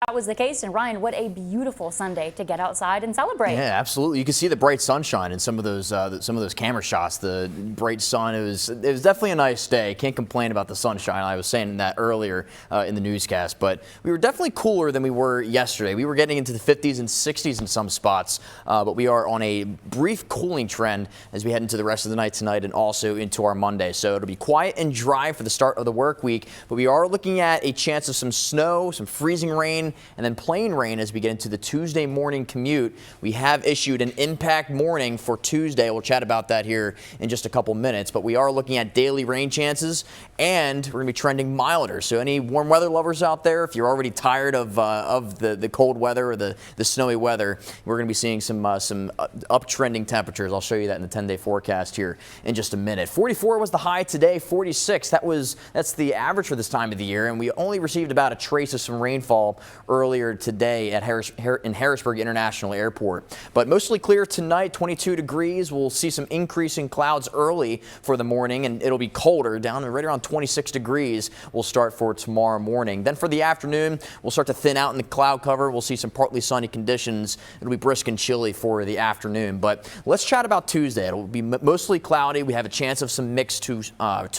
that was the case. And Ryan, what a beautiful Sunday to get outside and celebrate. Yeah, absolutely. You can see the bright sunshine in some of those camera shots. The bright sun. It was definitely a nice day. Can't complain about the sunshine. I was saying that earlier in the newscast, but we were definitely cooler than we were yesterday. We were getting into the 50s and 60s in some spots, but we are on a brief cooling trend as we head into the rest of the night tonight and also into our Monday. So it'll be quiet and dry for the start of the work week, but we are looking at a chance of some snow, some freezing rain, and then plain rain as we get into the Tuesday morning commute. We have issued an impact warning for Tuesday. We'll chat about that here in just a couple minutes, but we are looking at daily rain chances, and we're going to be trending milder. So any warm weather lovers out there, if you're already tired of the cold weather or the snowy weather, we're going to be seeing some uptrending temperatures. I'll show you that in the 10-day forecast here in just a minute. 44 was the high today, 46. That's the average for this time of the year, and we only received about a trace of some rainfall earlier today at Harrisburg International Airport. But mostly clear tonight, 22 degrees. We'll see some increasing clouds early for the morning, and it'll be colder, down right around 26 degrees. We'll start for tomorrow morning. Then for the afternoon, we'll start to thin out in the cloud cover. We'll see some partly sunny conditions. It'll be brisk and chilly for the afternoon. But let's chat about Tuesday. It'll be mostly cloudy. We have a chance of some mix to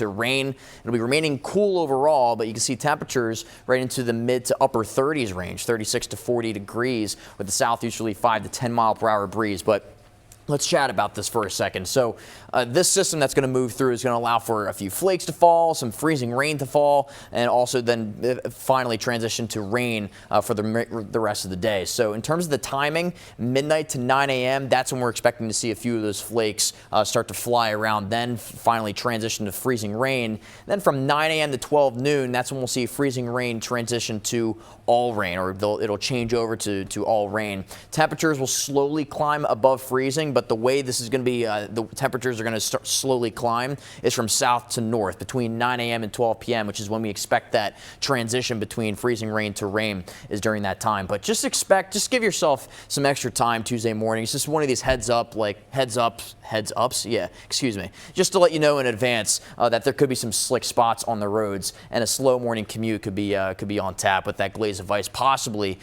rain. It'll be remaining cool overall, but you can see temperatures right into the mid to upper 30s range, 36 to 40 degrees with the southeasterly 5 to 10 mile per hour breeze. But let's chat about this for a second. So this system that's going to move through is going to allow for a few flakes to fall, some freezing rain to fall, and also then finally transition to rain for the rest of the day. So in terms of the timing, midnight to 9 a.m., that's when we're expecting to see a few of those flakes start to fly around, then finally transition to freezing rain. Then from 9 a.m. to 12 noon, that's when we'll see freezing rain transition to all rain, or it'll change over to all rain. Temperatures will slowly climb above freezing, but the way this is going to be, the temperatures are going to start slowly climb is from south to north between 9 a.m. and 12 p.m., which is when we expect that transition between freezing rain to rain is during that time. But just give yourself some extra time Tuesday morning. It's just one of these heads ups, yeah, excuse me, just to let you know in advance that there could be some slick spots on the roads, and a slow morning commute could be on tap with that glaze of ice, possibly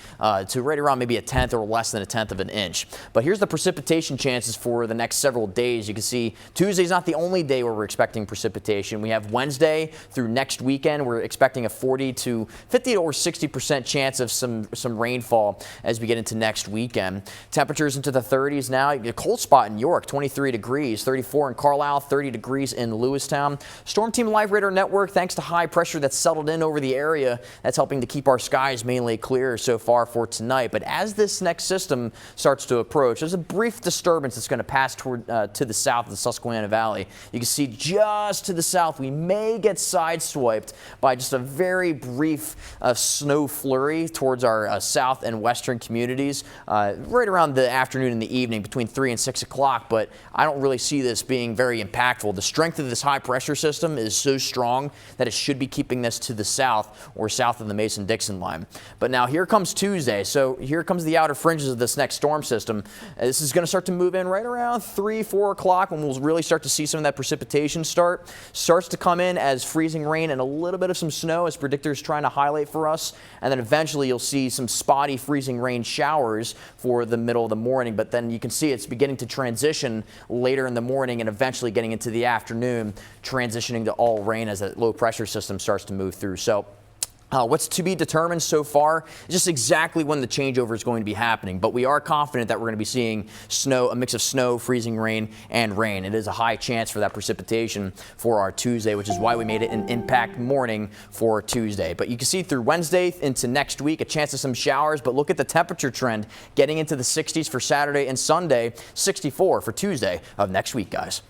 to right around maybe a tenth or less than a tenth of an inch. But here's the precipitation chances for the next several days. You can see Tuesday's not the only day where we're expecting precipitation. We have Wednesday through next weekend. We're expecting a 40 to 50 or 60% chance of some rainfall as we get into next weekend. Temperatures into the 30s now. A cold spot in York, 23 degrees, 34 in Carlisle, 30 degrees in Lewistown. Storm Team Live Radar Network, thanks to high pressure that's settled in over the area, that's helping to keep our skies mainly clear so far for tonight. But as this next system starts to approach, there's a brief disturbance that's going to pass toward to the south of the Susquehanna Valley. You can see just to the south, we may get sideswiped by just a very brief snow flurry towards our south and western communities right around the afternoon and the evening between 3 and 6 o'clock. But I don't really see this being very impactful. The strength of this high pressure system is so strong that it should be keeping this to the south or south of the Mason-Dixon line. But now here comes Tuesday. So here comes the outer fringes of this next storm system. This is going to start to move in right around 3, 4 o'clock when we'll really start to see some of that precipitation starts to come in as freezing rain and a little bit of some snow, as predictors trying to highlight for us. And then eventually you'll see some spotty freezing rain showers for the middle of the morning. But then you can see it's beginning to transition later in the morning and eventually getting into the afternoon, transitioning to all rain as that low pressure system starts to move through. So what's to be determined so far is just exactly when the changeover is going to be happening. But we are confident that we're going to be seeing snow, a mix of snow, freezing rain, and rain. It is a high chance for that precipitation for our Tuesday, which is why we made it an impact morning for Tuesday. But you can see through Wednesday into next week, a chance of some showers. But look at the temperature trend getting into the 60s for Saturday and Sunday, 64 for Tuesday of next week, guys.